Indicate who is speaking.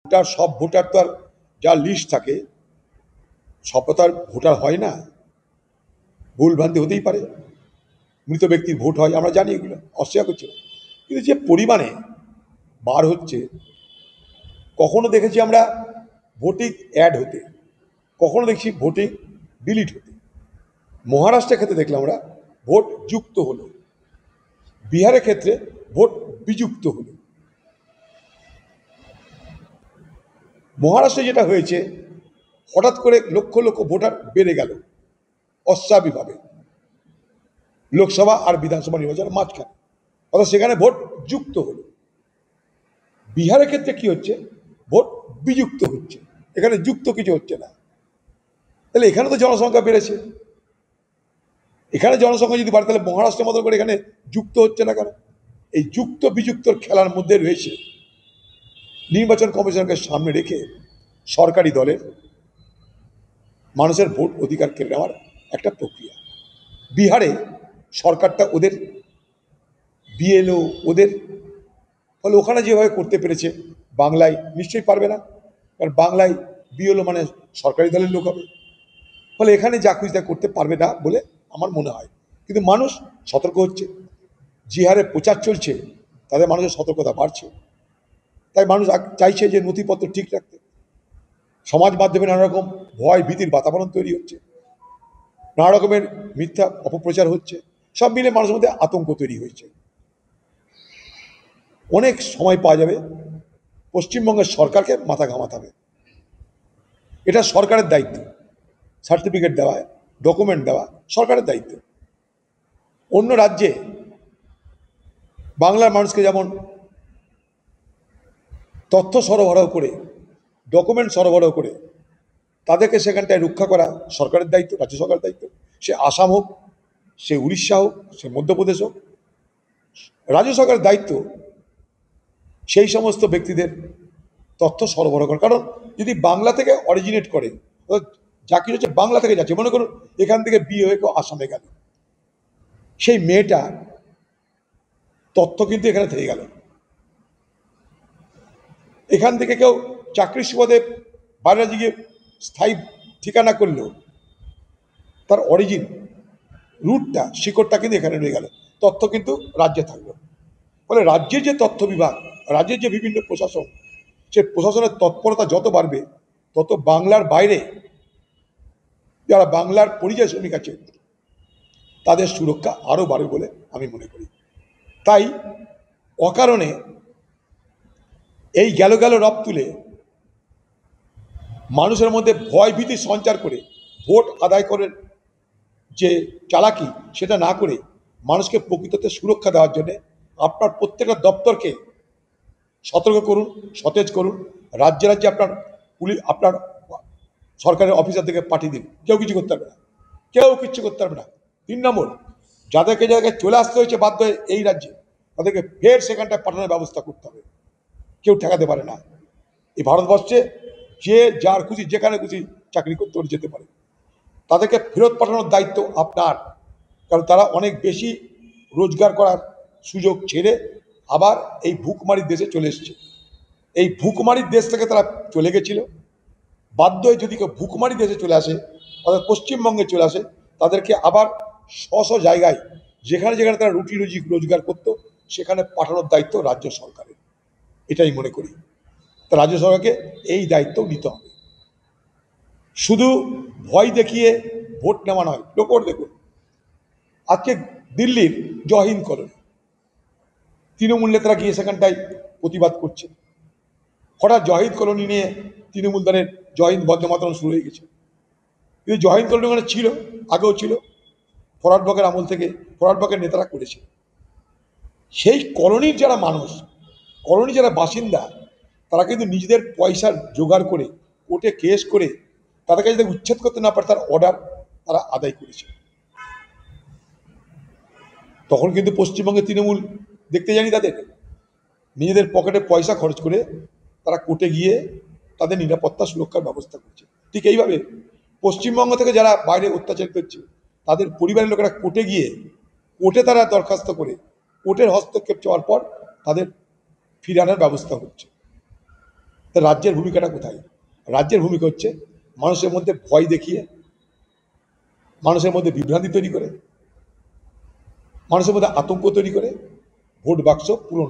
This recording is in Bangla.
Speaker 1: ভোটার সব ভোটার তো আর যা লিস্ট থাকে সব তো আর ভোটার হয় না, ভুলভ্রান্তি হতেই পারে, মৃত ব্যক্তির ভোট হয়, আমরা জানি, এগুলো অস্বীকার করছি না। কিন্তু যে পরিমাণে বার হচ্ছে, কখনো দেখেছি আমরা ভোটিং অ্যাড হতে, কখনো দেখছি ভোটিং ডিলিট হতে। মহারাষ্ট্রের ক্ষেত্রে দেখলাম আমরা ভোট যুক্ত হলো, বিহারের ক্ষেত্রে ভোট বিযুক্ত হলো। মহারাষ্ট্রে যেটা হয়েছে, হঠাৎ করে লক্ষ লক্ষ ভোটার বেড়ে গেল অস্বাভাবিকভাবে, লোকসভা আর বিধানসভা নির্বাচনের মাঝখানে, অর্থাৎ সেখানে ভোট যুক্ত হলো। বিহারের ক্ষেত্রে কি হচ্ছে, ভোট বিযুক্ত হচ্ছে, এখানে যুক্ত কিছু হচ্ছে না। তাহলে এখানে তো জনসংখ্যা বেড়েছে, এখানে জনসংখ্যা যদি বাড়ে তাহলে মহারাষ্ট্রের মতো করে এখানে যুক্ত হচ্ছে না কেন? এই যুক্ত বিযুক্তর খেলার মধ্যে রয়েছে নির্বাচন কমিশনকে সামনে রেখে সরকারি দলের মানুষের ভোট অধিকার কেড়ে নেওয়ার একটা প্রক্রিয়া। বিহারে সরকারটা ওদের বিএলও ওদের, ফলে ওখানে যেভাবে করতে পেরেছে বাংলায় নিশ্চয়ই পারবে না, কারণ বাংলায় বিএলও মানে সরকারি দলের লোক হবে, ফলে এখানে যা খুশি তা করতে পারবে না বলে আমার মনে হয়। কিন্তু মানুষ সতর্ক হচ্ছে, যে হারে প্রচার চলছে তাদের মানুষের সতর্কতা বাড়ছে, তাই মানুষ চাইছে যে নথিপত্র ঠিক রাখতে। সমাজ মাধ্যমে নানা রকম ভয় ভীতির বাতাবরণ তৈরি হচ্ছে, নানা রকমের মিথ্যা অপপ্রচার হচ্ছে, সব মিলে মানুষের মধ্যে আতঙ্ক তৈরি হয়েছে। অনেক সময় পাওয়া যাবে পশ্চিমবঙ্গের সরকারকে মাথা ঘামাতে হবে, এটা সরকারের দায়িত্ব, সার্টিফিকেট দেওয়া, ডকুমেন্ট দেওয়া সরকারের দায়িত্ব। অন্য রাজ্যে বাংলার মানুষকে যেমন তথ্য সরবরাহ করে, ডকুমেন্ট সরবরাহ করে তাদেরকে সেখানটায় রক্ষা করা সরকারের দায়িত্ব, রাজ্য সরকারের দায়িত্ব। সে আসাম হোক, সে উড়িষ্যা হোক, সে মধ্যপ্রদেশ হোক, রাজ্য সরকারের দায়িত্ব সেই সমস্ত ব্যক্তিদের তথ্য সরবরাহ করা। কারণ যদি বাংলা থেকে অরিজিনেট করে, যা কিছু হচ্ছে বাংলা থেকে যাচ্ছে, মনে করুন এখান থেকে বিয়ে হয়ে কেউ আসামে গেল, সেই মেয়েটা তথ্য কিন্তু এখানে থেকে গেল। এখান থেকে কেউ চাকরির সুবাদে বাইরে গিয়ে স্থায়ী ঠিকানা করলেও তার অরিজিন, রুটটা, শিকড়টা কিন্তু এখানে রয়ে গেল, তথ্য কিন্তু রাজ্যে থাকলো। ফলে রাজ্যের যে তথ্য বিভাগ, রাজ্যের যে বিভিন্ন প্রশাসন, সে প্রশাসনের তৎপরতা যত বাড়বে তত বাংলার বাইরে যারা বাংলার পরিযায়ী শ্রমিক আছে তাদের সুরক্ষা আরও বাড়বে বলে আমি মনে করি। তাই অকারণে এই গেল গেল রব তুলে মানুষের মধ্যে ভয় ভীতি সঞ্চার করে ভোট আদায় করার যে চালাকি, সেটা না করে মানুষকে প্রকৃততে সুরক্ষা দেওয়ার জন্য আপনার প্রত্যেকটা দপ্তরকে সতর্ক করুন, সতেজ করুন। রাজ্যে রাজ্যে আপনার পুলিশ, আপনার সরকারের অফিসার থেকে পাঠিয়ে দিন, কেউ কিছু করতে পারবে না, কেউ কিচ্ছু করতে পারবে না। 3 নম্বর, যাদেরকে যাদেরকে চলে আসতে হয়েছে বাধ্য হয়ে এই রাজ্যে, তাদেরকে ফের সেখানটায় পাঠানোর ব্যবস্থা করতে হবে, কেউ ঠেকাতে পারে না। এই ভারতবর্ষে যে যার খুশি যেখানে খুশি চাকরি করতে যেতে পারে, তাদেরকে ফেরত পাঠানোর দায়িত্ব আপনার, কারণ তারা অনেক বেশি রোজগার করার সুযোগ ছেড়ে আবার এই ভুকমারির দেশে চলে এসছে। এই ভুকমারির দেশ থেকে তারা চলে গেছিল, বাধ্য হয়ে যদি কেউ ভুকমারি দেশে চলে আসে, অর্থাৎ পশ্চিমবঙ্গে চলে আসে, তাদেরকে আবার স্ব জায়গায় যেখানে যেখানে তারা রুটি রুজি রোজগার করতো সেখানে পাঠানোর দায়িত্ব রাজ্য সরকারের, এটাই মনে করি। তা রাজ্য সরকারকে এই দায়িত্ব নিতে হবে। শুধু ভয় দেখিয়ে ভোট নেওয়া নয়। লোকর দেখুন, আজকে দিল্লির জহিন্দ কলোনি, তৃণমূল নেতারা গিয়ে সেখানটায় প্রতিবাদ করছে। হঠাৎ জহিন্দ কলোনি নিয়ে তৃণমূল দলের জহিন্দ বন্দে মাতরম শুরু হয়ে গেছে। কিন্তু জহিন্দ কলোনি ওখানে ছিল, আগেও ছিল, ফরওয়ার্ড ব্লকের আমল থেকে ফরওয়ার্ড ব্লকের নেতারা করেছে। সেই কলোনির যারা মানুষ, কলোনির যারা বাসিন্দা, তারা কিন্তু নিজেদের পয়সার জোগাড় করে কোর্টে কেস করে তাদেরকে যদি উচ্ছেদ করতে না পারে তার অর্ডার তারা আদায় করেছে। তখন কিন্তু পশ্চিমবঙ্গে তৃণমূল দেখতে জানি তাদের নিজেদের পকেটে পয়সা খরচ করে তারা কোর্টে গিয়ে তাদের নিরাপত্তা সুরক্ষার ব্যবস্থা করছে। ঠিক এইভাবে পশ্চিমবঙ্গ থেকে যারা বাইরে অত্যাচার করছে তাদের পরিবারের লোকেরা কোর্টে গিয়ে কোর্টে তারা দরখাস্ত করে কোর্টের হস্তক্ষেপ চাওয়ার পর তাদের ফিরে আনার ব্যবস্থা হচ্ছে। তা রাজ্যের ভূমিকাটা কোথায়? রাজ্যের ভূমিকা হচ্ছে মানুষের মধ্যে ভয় দেখিয়ে, মানুষের মধ্যে বিভ্রান্তি তৈরি করে, মানুষের মধ্যে আতঙ্ক তৈরি করে ভোট বাক্স পূরণ